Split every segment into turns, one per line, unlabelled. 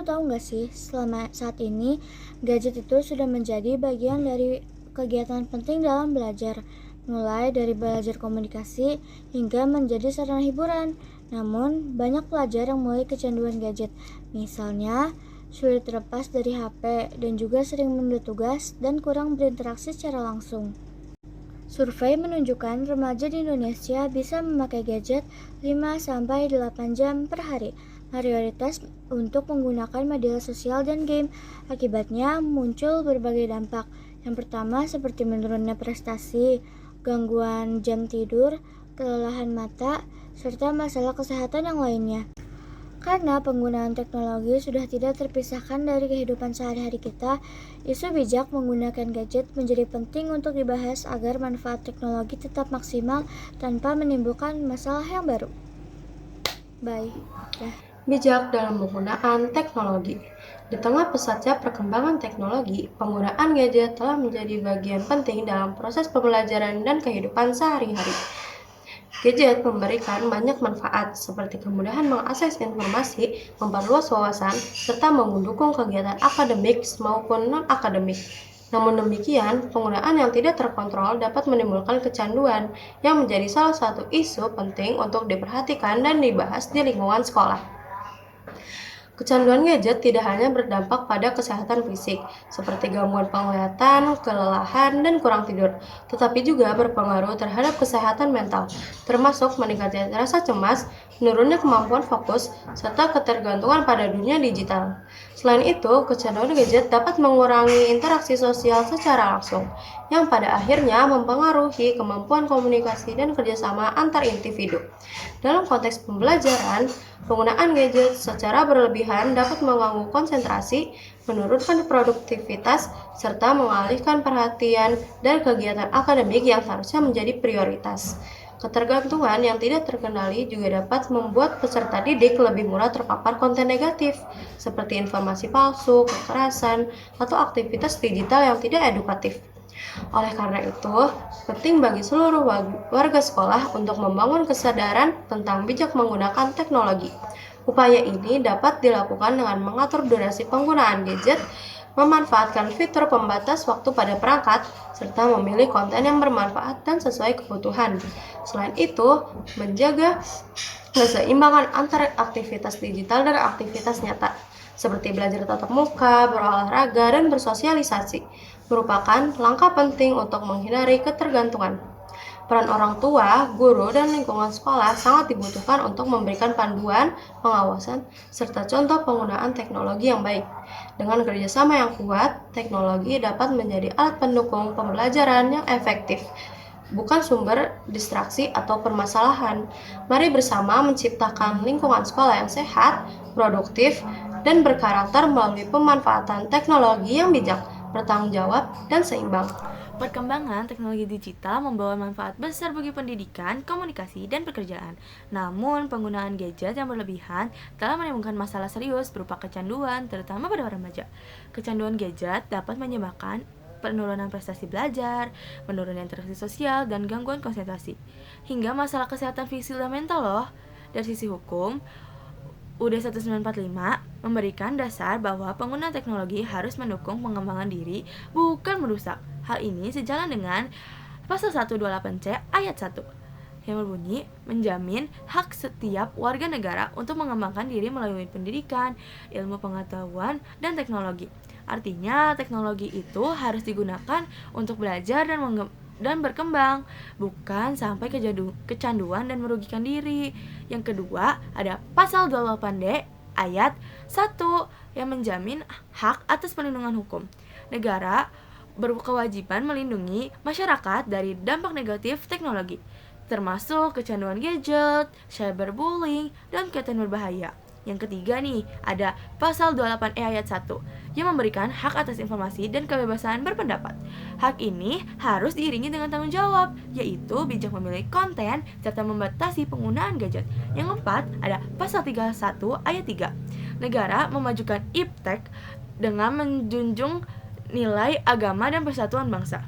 tahu nggak sih, selama saat ini, gadget itu sudah menjadi bagian dari kegiatan penting dalam belajar, mulai dari belajar komunikasi hingga menjadi sarana hiburan. Namun, banyak pelajar yang mulai kecanduan gadget, misalnya sulit terlepas dari HP dan juga sering menunda tugas dan kurang berinteraksi secara langsung. Survei menunjukkan remaja di Indonesia bisa memakai gadget 5-8 jam per hari, mayoritas untuk menggunakan media sosial dan game. Akibatnya muncul berbagai dampak. Yang pertama seperti menurunnya prestasi, gangguan jam tidur, kelelahan mata, serta masalah kesehatan yang lainnya. Karena penggunaan teknologi sudah tidak terpisahkan dari kehidupan sehari-hari kita, isu bijak menggunakan gadget menjadi penting untuk dibahas agar manfaat teknologi tetap maksimal tanpa menimbulkan masalah yang baru. Bye.
Bijak dalam penggunaan teknologi. Di tengah pesatnya perkembangan teknologi, penggunaan gadget telah menjadi bagian penting dalam proses pembelajaran dan kehidupan sehari-hari. Gadget memberikan banyak manfaat, seperti kemudahan mengakses informasi, memperluas wawasan, serta mendukung kegiatan akademik maupun non-akademik. Namun demikian, penggunaan yang tidak terkontrol dapat menimbulkan kecanduan, yang menjadi salah satu isu penting untuk diperhatikan dan dibahas di lingkungan sekolah. Kecanduan gadget tidak hanya berdampak pada kesehatan fisik, seperti gangguan penglihatan, kelelahan, dan kurang tidur, tetapi juga berpengaruh terhadap kesehatan mental, termasuk meningkatnya rasa cemas, menurunnya kemampuan fokus, serta ketergantungan pada dunia digital. Selain itu, kecanduan gadget dapat mengurangi interaksi sosial secara langsung, yang pada akhirnya mempengaruhi kemampuan komunikasi dan kerjasama antar individu. Dalam konteks pembelajaran, penggunaan gadget secara berlebihan dapat mengganggu konsentrasi, menurunkan produktivitas, serta mengalihkan perhatian dari kegiatan akademik yang seharusnya menjadi prioritas. Ketergantungan yang tidak terkendali juga dapat membuat peserta didik lebih mudah terpapar konten negatif, seperti informasi palsu, kekerasan, atau aktivitas digital yang tidak edukatif. Oleh karena itu, penting bagi seluruh warga sekolah untuk membangun kesadaran tentang bijak menggunakan teknologi. Upaya ini dapat dilakukan dengan mengatur durasi penggunaan gadget, memanfaatkan fitur pembatas waktu pada perangkat, serta memilih konten yang bermanfaat dan sesuai kebutuhan. Selain itu, menjaga keseimbangan antara aktivitas digital dan aktivitas nyata, seperti belajar tatap muka, berolahraga, dan bersosialisasi, merupakan langkah penting untuk menghindari ketergantungan. Peran orang tua, guru, dan lingkungan sekolah sangat dibutuhkan untuk memberikan panduan, pengawasan, serta contoh penggunaan teknologi yang baik. Dengan kerjasama yang kuat, teknologi dapat menjadi alat pendukung pembelajaran yang efektif, bukan sumber distraksi atau permasalahan. Mari bersama menciptakan lingkungan sekolah yang sehat, produktif, dan berkarakter melalui pemanfaatan teknologi yang bijak, bertanggung jawab, dan seimbang.
Perkembangan teknologi digital membawa manfaat besar bagi pendidikan, komunikasi, dan pekerjaan. Namun, penggunaan gadget yang berlebihan telah menimbulkan masalah serius berupa kecanduan, terutama pada remaja. Kecanduan gadget dapat menyebabkan penurunan prestasi belajar, menurunnya interaksi sosial, dan gangguan konsentrasi, hingga masalah kesehatan fisik dan mental loh. Dari sisi hukum, UUD 1945 memberikan dasar bahwa penggunaan teknologi harus mendukung pengembangan diri, bukan merusak. Hal ini sejalan dengan Pasal 128C ayat 1 yang berbunyi menjamin hak setiap warga negara untuk mengembangkan diri melalui pendidikan, ilmu pengetahuan, dan teknologi. Artinya, teknologi itu harus digunakan untuk belajar dan berkembang, bukan sampai kecanduan dan merugikan diri. Yang kedua, ada Pasal 28D ayat 1 yang menjamin hak atas perlindungan hukum. Negara berkewajiban melindungi masyarakat dari dampak negatif teknologi, termasuk kecanduan gadget, cyberbullying, dan konten berbahaya. Yang ketiga nih, ada Pasal 28E ayat 1 yang memberikan hak atas informasi dan kebebasan berpendapat. Hak ini harus diiringi dengan tanggung jawab, yaitu bijak memilih konten serta membatasi penggunaan gadget. Yang keempat, ada Pasal 31 ayat 3. Negara memajukan iptek dengan menjunjung nilai agama dan persatuan bangsa.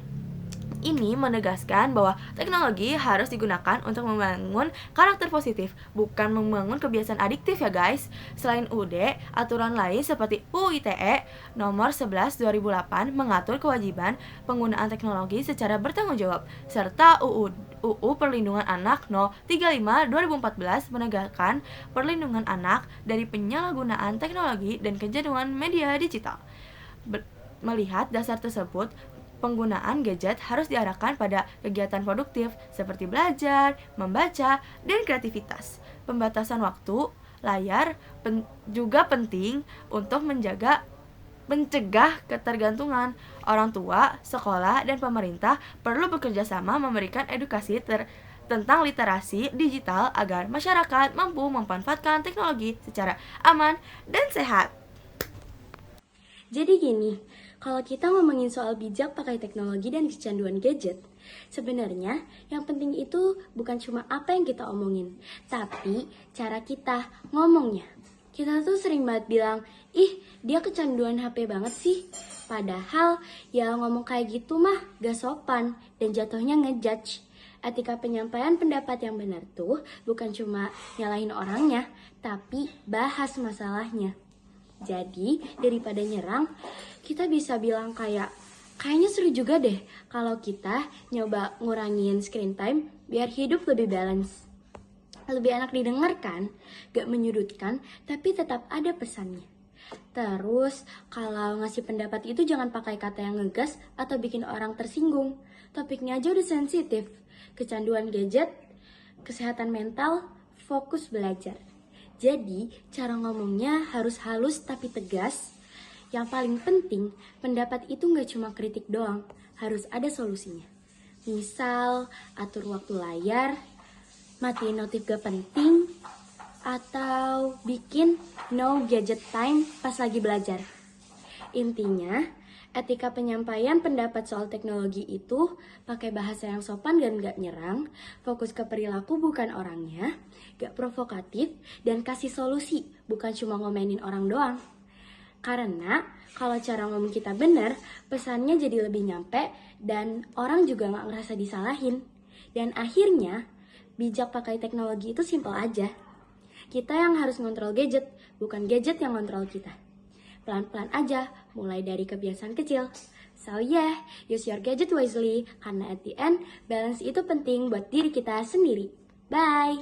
ini menegaskan bahwa teknologi harus digunakan untuk membangun karakter positif, bukan membangun kebiasaan adiktif ya guys. Selain UUD, aturan lain seperti UU ITE nomor 11 2008 mengatur kewajiban penggunaan teknologi secara bertanggung jawab, serta UU Perlindungan Anak No 35 2014 menegakkan perlindungan anak dari penyalahgunaan teknologi dan kecanduan media digital. Melihat dasar tersebut, penggunaan gadget harus diarahkan pada kegiatan produktif seperti belajar, membaca, dan kreativitas. Pembatasan waktu layar juga penting untuk mencegah ketergantungan. Orang tua, sekolah, dan pemerintah perlu bekerja sama memberikan edukasi tentang literasi digital agar masyarakat mampu memanfaatkan teknologi secara aman dan sehat.
Jadi gini, kalau kita ngomongin soal bijak pakai teknologi dan kecanduan gadget, sebenarnya yang penting itu bukan cuma apa yang kita omongin, tapi cara kita ngomongnya. Kita tuh sering banget bilang, ih dia kecanduan HP banget sih. Padahal ya ngomong kayak gitu mah gak sopan dan jatuhnya ngejudge. Etika penyampaian pendapat yang benar tuh bukan cuma nyalahin orangnya, tapi bahas masalahnya. Jadi, daripada nyerang, kita bisa bilang kayaknya seru juga deh kalau kita nyoba ngurangin screen time biar hidup lebih balance. Lebih enak didengarkan, gak menyudutkan, tapi tetap ada pesannya. Terus, kalau ngasih pendapat itu jangan pakai kata yang ngegas atau bikin orang tersinggung. Topiknya aja udah sensitif. Kecanduan gadget, kesehatan mental, fokus belajar. Jadi, cara ngomongnya harus halus tapi tegas. Yang paling penting, pendapat itu gak cuma kritik doang, harus ada solusinya. Misal, atur waktu layar, matiin notif gak penting, atau bikin no gadget time pas lagi belajar. Intinya, etika penyampaian pendapat soal teknologi itu pakai bahasa yang sopan dan gak nyerang, fokus ke perilaku bukan orangnya, gak provokatif, dan kasih solusi, bukan cuma ngomenin orang doang. Karena kalau cara ngomong kita bener, pesannya jadi lebih nyampe dan orang juga gak ngerasa disalahin. Dan akhirnya, bijak pakai teknologi itu simpel aja. Kita yang harus ngontrol gadget, bukan gadget yang ngontrol kita. Pelan-pelan aja, mulai dari kebiasaan kecil. So yeah, use your gadget wisely, karena at the end, balance itu penting buat diri kita sendiri. Bye!